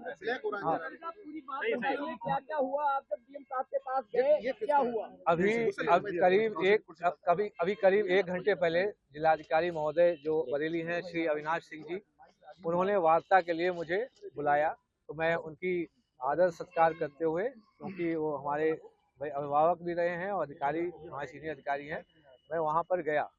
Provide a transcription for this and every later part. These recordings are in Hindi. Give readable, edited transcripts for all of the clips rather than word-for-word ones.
हाँ, क्या क्या हुआ? आप जब डीएम साहब के पास गए, क्या हुआ? अभी करीब 1 घंटे पहले जिलाधिकारी महोदय जो बरेली हैं श्री अविनाश सिंह जी, उन्होंने वार्ता के लिए मुझे बुलाया। तो मैं उनकी आदर सत्कार करते हुए, क्योंकि वो हमारे भाई अभिभावक भी रहे हैं और अधिकारी हमारे सीनियर अधिकारी हैं, मैं वहाँ पर गया।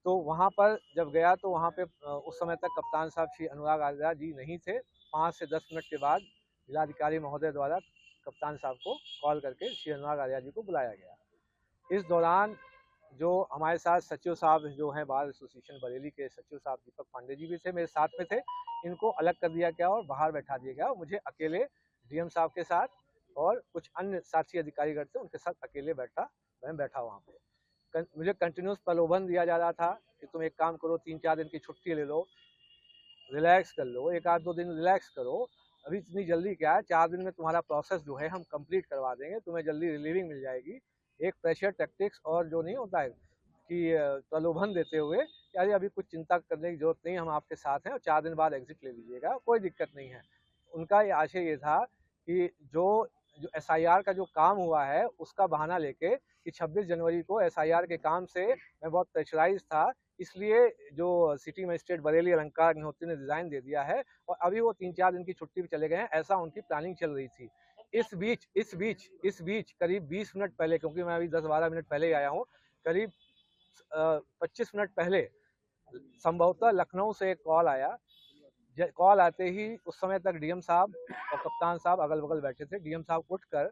तो वहाँ पर जब गया तो वहाँ पे उस समय तक कप्तान साहब श्री अनुराग आर्या जी नहीं थे। 5 से 10 मिनट के बाद जिलाधिकारी महोदय द्वारा कप्तान साहब को कॉल करके श्री अनुराग आर्या जी को बुलाया गया। इस दौरान जो हमारे साथ सचिव साहब जो हैं बार एसोसिएशन बरेली के सचिव साहब दीपक पांडे जी भी थे, मेरे साथ में थे। इनको अलग कर दिया गया और बाहर बैठा दिया गया। मुझे अकेले डीएम साहब के साथ और कुछ अन्य साथी अधिकारीगण थे, उनके साथ अकेले मैं बैठा वहाँ पे। मुझे कंटिन्यूस प्रलोभन दिया जा रहा था कि तुम एक काम करो, 3-4 दिन की छुट्टी ले लो, रिलैक्स कर लो, 1-2 दिन रिलैक्स करो। अभी इतनी जल्दी क्या है, 4 दिन में तुम्हारा प्रोसेस जो है हम कंप्लीट करवा देंगे, तुम्हें जल्दी रिलीविंग मिल जाएगी। एक प्रेशर टैक्टिक्स और जो नहीं होता है कि प्रलोभन देते हुए यार अभी कुछ चिंता करने की जरूरत नहीं, हम आपके साथ हैं और 4 दिन बाद एग्जिट ले लीजिएगा, कोई दिक्कत नहीं है। उनका ये आशय ये था कि जो एसआईआर का जो काम हुआ है उसका बहाना लेके कि 26 जनवरी को एसआईआर के काम से मैं बहुत प्रेशराइज था, इसलिए जो सिटी मजिस्ट्रेट बरेली अलंकार अग्निहोत्री ने डिजाइन दे दिया है और अभी वो 3-4 दिन की छुट्टी पे चले गए हैं, ऐसा उनकी प्लानिंग चल रही थी। इस बीच करीब 20 मिनट पहले, क्योंकि मैं अभी 10-12 मिनट पहले ही आया हूँ, करीब 25 मिनट पहले संभवतः लखनऊ से एक कॉल आया। कॉल आते ही उस समय तक डीएम साहब और कप्तान साहब अगल बगल बैठे थे। डीएम साहब उठकर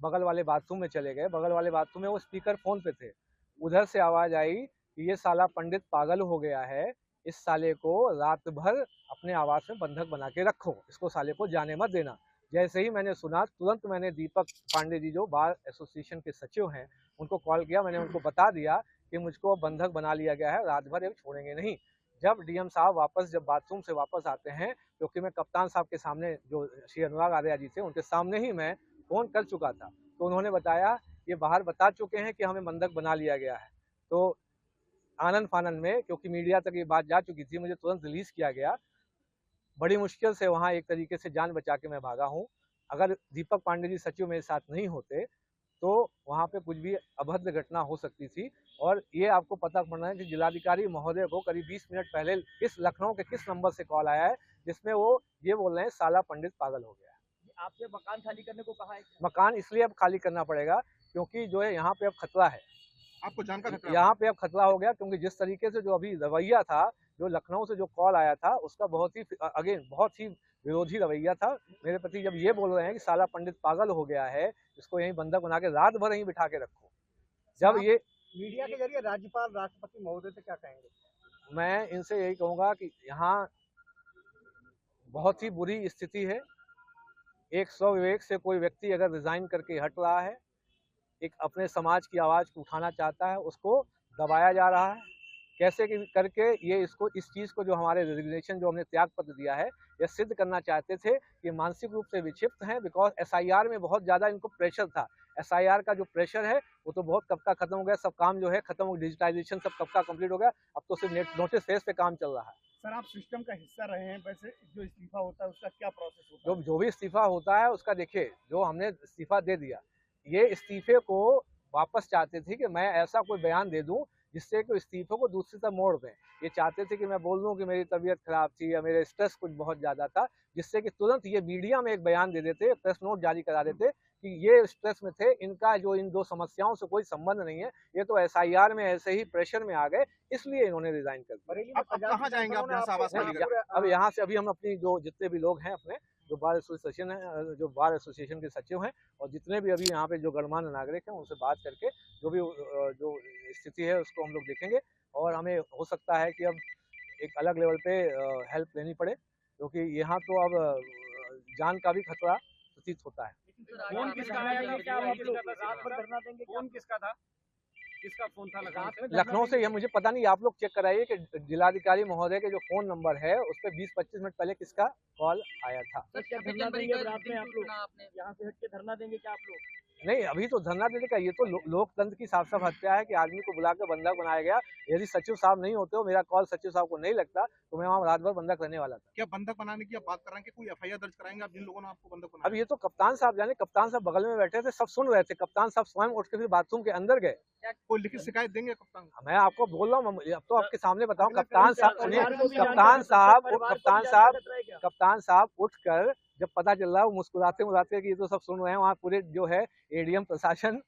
बगल वाले बाथरूम में चले गए। बगल वाले बाथरूम में वो स्पीकर फोन पे थे। उधर से आवाज आई कि ये साला पंडित पागल हो गया है, इस साले को रात भर अपने आवास में बंधक बना के रखो, इसको साले को जाने मत देना। जैसे ही मैंने सुना, तुरंत मैंने दीपक पांडे जी जो बार एसोसिएशन के सचिव हैं उनको कॉल किया। मैंने उनको बता दिया कि मुझको बंधक बना लिया गया है, रात भर ये छोड़ेंगे नहीं। जब डीएम साहब जब बाथरूम से वापस आते हैं, क्योंकि मैं कप्तान साहब के सामने जो श्री अनुराग आर्या जी थे उनके सामने ही मैं फोन कर चुका था, तो उन्होंने बताया ये बाहर बता चुके हैं कि हमें बंधक बना लिया गया है। तो आनंद फानंद में, क्योंकि मीडिया तक ये बात जा चुकी थी, मुझे तुरंत रिलीज किया गया। बड़ी मुश्किल से वहाँ एक तरीके से जान बचा के मैं भागा हूँ। अगर दीपक पांडे जी सचिव मेरे साथ नहीं होते तो वहाँ पे कुछ भी अभद्र घटना हो सकती थी। और ये आपको पता पड़ना है कि जिलाधिकारी महोदय को करीब 20 मिनट पहले इस लखनऊ के किस नंबर से कॉल आया है जिसमें वो ये बोल रहे हैं साला पंडित पागल हो गया है। आपसे मकान खाली करने को कहा है? मकान इसलिए अब खाली करना पड़ेगा क्योंकि जो है यहाँ पे अब खतरा है। आपको जान का खतरा? यहाँ पे अब खतरा हो गया, क्योंकि जिस तरीके से जो अभी रवैया था, जो लखनऊ से जो कॉल आया था उसका बहुत ही विरोधी रवैया था मेरे प्रति। जब ये बोल रहे हैं कि साला पंडित पागल हो गया है, इसको यहीं बंधक बना के रात भर यहीं बिठा के रखो। जब ये मीडिया के जरिए राज्यपाल राष्ट्रपति महोदय से क्या कहेंगे? मैं इनसे यही कहूंगा कि यहाँ बहुत ही बुरी स्थिति है। एक स्वविवेक से कोई व्यक्ति अगर रिजाइन करके हट रहा है, एक अपने समाज की आवाज को उठाना चाहता है, उसको दबाया जा रहा है। कैसे करके ये इस चीज को जो हमारे रेजिग्नेशन जो हमने त्याग पत्र दिया है, ये सिद्ध करना चाहते थे कि मानसिक रूप से विक्षिप्त हैं। बिकॉज एसआईआर में बहुत ज्यादा इनको प्रेशर था। एसआईआर का जो प्रेशर है वो तो बहुत कब का खत्म हो गया, सब काम जो है खत्म हो, डिजिटाइजेशन सब कब का कंप्लीट हो गया। अब तो सिर्फ नोटिस फेस पे काम चल रहा है। सर, आप सिस्टम का हिस्सा रहे हैं, वैसे जो इस्तीफा होता है उसका क्या प्रोसेस होता है? जो भी इस्तीफा होता है उसका देखिए, जो हमने इस्तीफा दे दिया, ये इस्तीफे को वापस चाहते थे कि मैं ऐसा कोई बयान दे दूं जिससे कि इस्तीफे को दूसरी तरफ मोड़ दें। ये चाहते थे कि मैं बोल दूं कि मेरी तबीयत खराब थी या मेरे स्ट्रेस कुछ बहुत ज़्यादा था, जिससे कि तुरंत ये मीडिया में एक बयान दे देते, प्रेस नोट जारी करा देते कि ये स्ट्रेस में थे, इनका जो इन दो समस्याओं से कोई संबंध नहीं है, ये तो एसआईआर में ऐसे ही प्रेशर में आ गए, इसलिए इन्होंने रिजाइन कर दिया। अब कहाँ जाएंगे आप? यहाँ से आवाज अब यहाँ से अभी हम अपनी जो जितने भी लोग हैं, अपने जो बार एसोसिएशन है, जो बार एसोसिएशन के सचिव हैं और जितने भी अभी यहाँ पे जो गणमान्य नागरिक हैं, उनसे बात करके जो भी जो स्थिति है उसको हम लोग देखेंगे। और हमें हो सकता है कि अब एक अलग लेवल पे हेल्प लेनी पड़े, क्योंकि यहाँ तो अब जान का भी खतरा प्रतीत होता है। फोन किसका आया था? क्या आप लोग रात भर धरना देंगे? फोन किसका था? किसका फोन था लखनऊ से? यह मुझे पता नहीं, आप लोग चेक कराइए कि जिलाधिकारी महोदय के जो फोन नंबर है उस पर 20-25 मिनट पहले किसका कॉल आया था। क्या धरना देंगे रात में आप लोग? यहाँ से हट के धरना देंगे क्या आप लोग? नहीं, अभी तो धरना देने का ये तो लोकतंत्र की साफ साफ हत्या है कि आदमी को बुलाकर बंधक बनाया गया। यदि सचिव साहब नहीं होते हो, मेरा कॉल सचिव साहब को नहीं लगता तो मैं वहाँ रात भर बंधक रहने वाला था। क्या बंधक बनाने की आप बात कर रहे हैं कि कोई एफआईआर दर्ज कराएंगे आप जिन लोगों ने आपको बंधक अब बनाया? ये तो कप्तान साहब जाने, कप्तान साहब बगल में बैठे थे, सब सुन रहे थे। कप्तान साहब स्वयं उठ के फिर बाथरूम के अंदर गए। क्या कोई लिखित शिकायत देंगे कप्तान? मैं आपको बोल रहा हूँ, अब तो आपके सामने बताऊं। कप्तान साहब उठकर जब पता चल रहा है, वो मुस्कुराते मुस्कुराते कि ये तो सब सुन रहे हैं। वहाँ पूरे जो है एडीएम प्रशासन,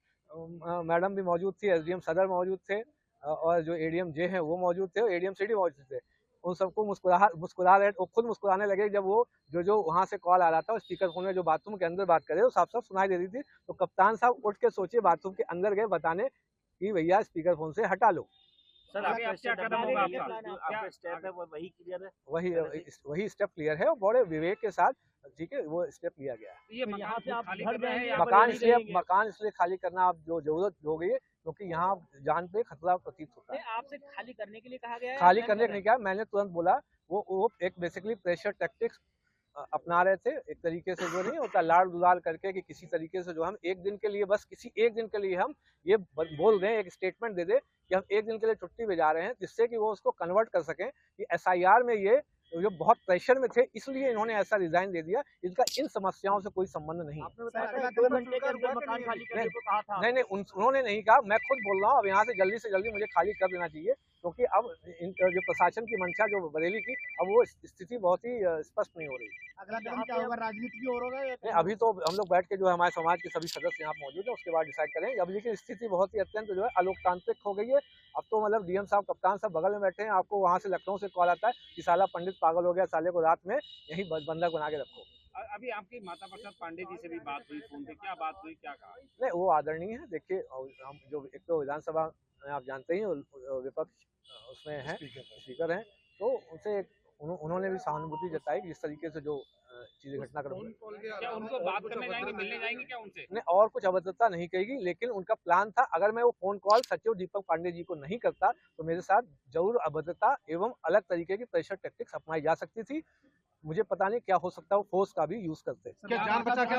मैडम भी मौजूद थी, एसडीएम सदर मौजूद थे, और जो एडीएम जे हैं वो मौजूद थे, और एडीएम सिटी मौजूद थे। उन सबको मुस्कुरा रहे, वो खुद मुस्कुराने लगे जब वो जो वहाँ से कॉल आ रहा था, स्पीकर फोन में जो बाथरूम के अंदर बात करे वो साफ साफ सुनाई दे रही थी। तो कप्तान साहब उठ के सोचिए बाथरूम के अंदर गए बताने कि भैया स्पीकर फोन से हटा लो। सर आगे अब क्या कदम होगा आपका? स्टेप है वही क्लियर है, वही स्टेप क्लियर है और बड़े विवेक के साथ, ठीक है, वो स्टेप लिया गया है। ये यहाँ से आप खाली घर कर रहे हैं जाएंगे, या मकान इसलिए खाली करना अब जो जरूरत हो गई है, क्योंकि यहाँ जान पे खतरा प्रतीत होता है। आपसे खाली करने के लिए कहा गया है? खाली करने के नहीं कहा, मैंने तुरंत बोला। वो एक बेसिकली प्रेशर टैक्टिक्स अपना रहे थे, एक तरीके से जो नहीं होता लाड़ दुलार करके, कि किसी तरीके से जो हम एक दिन के लिए, बस किसी एक दिन के लिए हम ये बोल दें, एक स्टेटमेंट दे दे कि हम एक दिन के लिए छुट्टी पे जा रहे हैं, जिससे कि वो उसको कन्वर्ट कर सकें कि एसआईआर में ये जो बहुत प्रेशर में थे इसलिए इन्होंने ऐसा रिजाइन दे दिया। इनका इन समस्याओं से कोई संबंध नहीं है। आपने बताया 2 घंटे के अंदर मकान खाली करने को कहा था। नहीं, उन्होंने नहीं कहा, मैं खुद बोल रहा हूँ। अब यहाँ से जल्दी मुझे खाली कर देना चाहिए, क्योंकि अब जो प्रशासन की मंशा जो बरेली की, अब वो स्थिति बहुत ही स्पष्ट नहीं हो रही। अगला कदम क्या होगा? राजनीति की ओर होगा? नहीं, अभी तो हम लोग बैठ के जो है हमारे समाज के सभी सदस्य यहाँ मौजूद है, उसके बाद डिसाइड करेंगे। अब लेकिन स्थिति बहुत ही अत्यंत जो है अलोकतांत्रिक हो गई है। अब तो मतलब डीएम साहब, कप्तान साहब बगल में बैठे हैं, आपको वहाँ से लखनऊ से कॉल आता है कि साला पंडित पागल हो गया, साले को रात में यही बंधक बना के रखो। अभी आपकी माता प्रसाद पांडे जी से भी बात हुई फोन पे, क्या बात हुई, क्या कहा? नहीं, वो आदरणीय है। देखिए, हम जो एक तो विधानसभा में आप जानते ही विपक्ष उसमें है, स्पीकर हैं, तो उनसे उन्होंने भी सहानुभूति जताई जिस तरीके से जो चीजें घटनाक्रम हुई। क्या उनको बात करने जाएंगे, मिलने जाएंगे क्या उनसे? नहीं, और कुछ अभद्रता नहीं कहेगी, लेकिन उनका प्लान था, अगर मैं वो फोन कॉल सचिव दीपक पांडे जी को नहीं करता तो मेरे साथ जरूर अभद्रता एवं अलग तरीके की प्रेशर टैक्टिक्स अपनाई जा सकती थी। मुझे पता नहीं क्या हो सकता है, वो फोर्स का भी यूज करते। क्या जान बचा के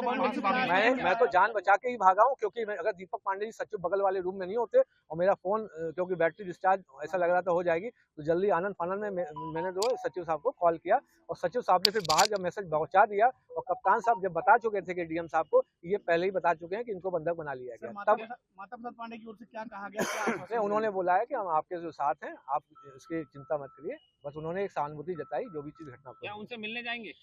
मैं तो जान बचा के ही भागा हूँ, क्योंकि अगर दीपक पांडे जी सचिव बगल वाले रूम में नहीं होते और मेरा फोन क्योंकि बैटरी डिस्चार्ज ऐसा लग रहा था हो जाएगी, तो जल्दी आनंद फानंद में मैंने जो सचिव साहब को कॉल किया, और सचिव साहब ने फिर बाहर जब मैसेज पहुंचा दिया, और कप्तान साहब जब बता चुके थे कि डीएम साहब को, ये पहले ही बता चुके हैं कि इनको बंधक बना लिया गया। तब माता प्रसाद पांडे की ओर से क्या कहा गया? उन्होंने बोला है कि हम आपके जो साथ हैं, आप इसकी चिंता मत करिए। बस उन्होंने एक सहानुभूति जताई जो भी चीज घटना। क्या उनसे मिलने जाएंगे?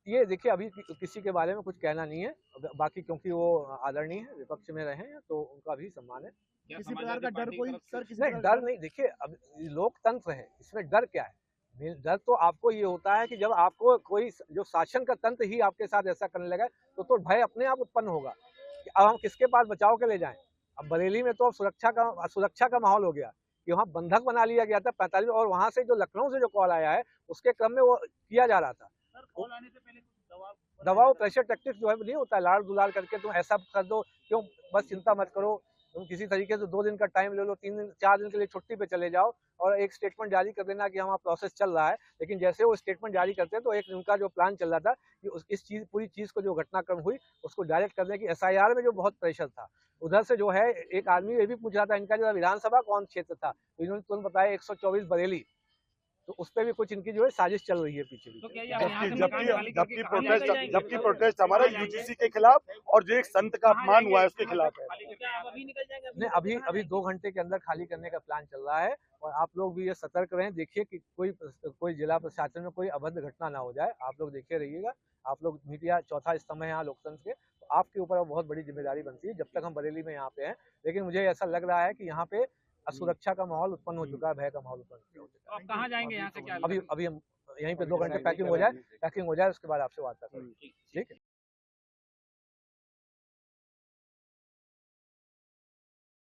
ये देखिए, अभी किसी के बारे में कुछ कहना नहीं है, बाकी क्योंकि वो आदरणीय है, विपक्ष में रहे हैं, तो उनका भी सम्मान है। किसी प्रकार का डर कोई सर? नहीं, डर नहीं। देखिए, अब लोकतंत्र है, इसमें डर क्या है? डर तो आपको ये होता है कि जब आपको कोई जो शासन का तंत्र ही आपके साथ ऐसा करने लगा, तो भय अपने आप उत्पन्न होगा कि अब हम किसके पास बचाव के ले जाएं। अब बरेली में तो अब सुरक्षा का माहौल हो गया कि वहाँ बंधक बना लिया गया था 45, और वहां से जो लखनऊ से जो कॉल आया है उसके क्रम में वो किया जा रहा था। कॉल आने से पहले दबाव प्रेशर टैक्टिक्स जो है नहीं होता, लाड़ दुलार करके तुम ऐसा कर दो, क्यों, बस चिंता मत करो, तुम किसी तरीके से 2 दिन का टाइम ले लो, 3 दिन 4 दिन के लिए छुट्टी पे चले जाओ, और एक स्टेटमेंट जारी कर देना कि हमारा प्रोसेस चल रहा है। लेकिन जैसे वो स्टेटमेंट जारी करते हैं, तो एक उनका जो प्लान चल रहा था कि इस पूरी चीज को, जो घटनाक्रम हुई, उसको डायरेक्ट करने की, एसआईआर में जो बहुत प्रेशर था, उधर से जो है एक आदमी ये भी पूछ रहा था इनका जो विधानसभा कौन क्षेत्र था, तो इन्होंने तुरंत बताया 124 बरेली, तो उस पर भी कुछ इनकी जो है साजिश चल रही है पीछे भी। तो क्या जबकि प्रोटेस्ट हमारा यूजीसी के खिलाफ और जो एक संत का अपमान हुआ है उसके खिलाफ है। अभी निकल जाएंगे? नहीं, अभी 2 घंटे के अंदर खाली करने का प्लान चल रहा है, और आप लोग भी ये सतर्क रहें। देखिए कि कोई जिला प्रशासन में कोई अभद्र घटना ना हो जाए, आप लोग देखे रहिएगा। आप लोग मीडिया चौथा स्तंभ है यहाँ लोकतंत्र के, तो आपके ऊपर बहुत बड़ी जिम्मेदारी बनती है, जब तक हम बरेली में यहाँ पे हैं। लेकिन मुझे ऐसा लग रहा है कि यहाँ पे असुरक्षा का माहौल उत्पन्न हो चुका है, भय का माहौल उत्पन्न हो चुका है। आप कहाँ जाएंगे यहाँ से? क्या अभी हम यहीं पे 2 घंटे पैकिंग हो जाए, उसके बाद आपसे वार्ता करेंगे। ठीक है।